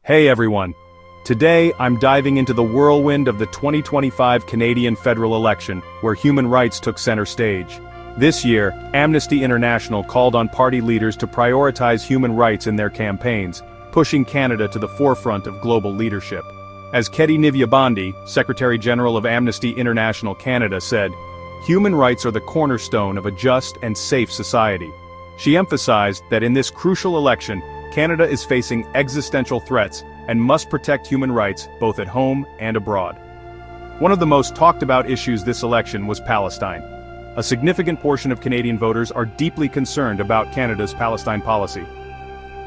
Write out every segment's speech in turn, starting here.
Hey everyone! Today, I'm diving into the whirlwind of the 2025 Canadian federal election, where human rights took center stage. This year, Amnesty International called on party leaders to prioritize human rights in their campaigns, pushing Canada to the forefront of global leadership. As Keti Nivyabandi, Secretary General of Amnesty International Canada said, "Human rights are the cornerstone of a just and safe society." She emphasized that in this crucial election, Canada is facing existential threats and must protect human rights both at home and abroad. One of the most talked about issues this election was Palestine. A significant portion of Canadian voters are deeply concerned about Canada's Palestine policy.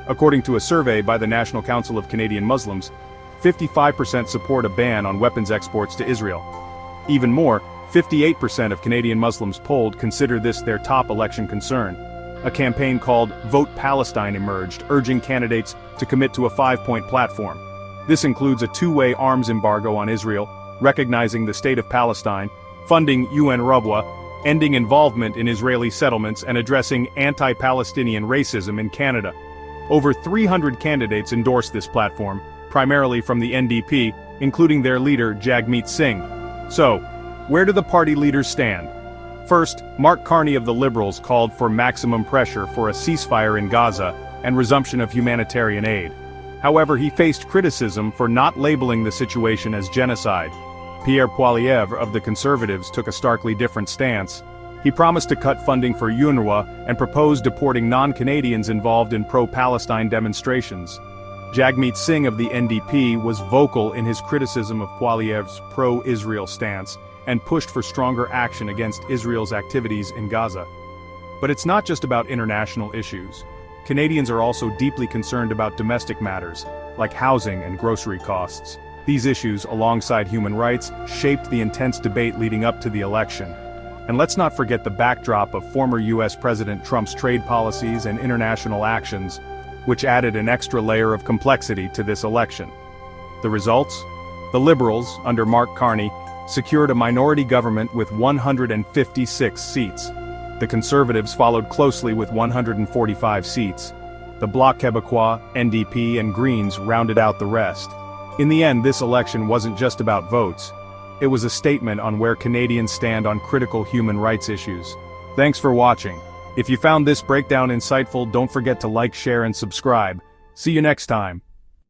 According to a survey by the National Council of Canadian Muslims, 55% support a ban on weapons exports to Israel. Even more, 58% of Canadian Muslims polled consider this their top election concern. A campaign called Vote Palestine emerged, urging candidates to commit to a 5-point platform. This includes a two-way arms embargo on Israel, recognizing the state of Palestine, funding UNRWA, ending involvement in Israeli settlements, and addressing anti-Palestinian racism in Canada. Over 300 candidates endorsed this platform, primarily from the NDP, including their leader Jagmeet Singh. So, where do the party leaders stand? First, Mark Carney of the Liberals called for maximum pressure for a ceasefire in Gaza and resumption of humanitarian aid. However, he faced criticism for not labeling the situation as genocide. Pierre Poilievre of the Conservatives took a starkly different stance. He promised to cut funding for UNRWA and proposed deporting non-Canadians involved in pro-Palestine demonstrations. Jagmeet Singh of the NDP was vocal in his criticism of Poilievre's pro-Israel stance, and pushed for stronger action against Israel's activities in Gaza. But it's not just about international issues. Canadians are also deeply concerned about domestic matters, like housing and grocery costs. These issues, alongside human rights, shaped the intense debate leading up to the election. And let's not forget the backdrop of former US President Trump's trade policies and international actions, which added an extra layer of complexity to this election. The results? The Liberals, under Mark Carney, secured a minority government with 156 seats. The Conservatives followed closely with 145 seats. The Bloc Québécois, NDP, and Greens rounded out the rest. In the end, this election wasn't just about votes. It was a statement on where Canadians stand on critical human rights issues. Thanks for watching. If you found this breakdown insightful, don't forget to like, share, and subscribe. See you next time.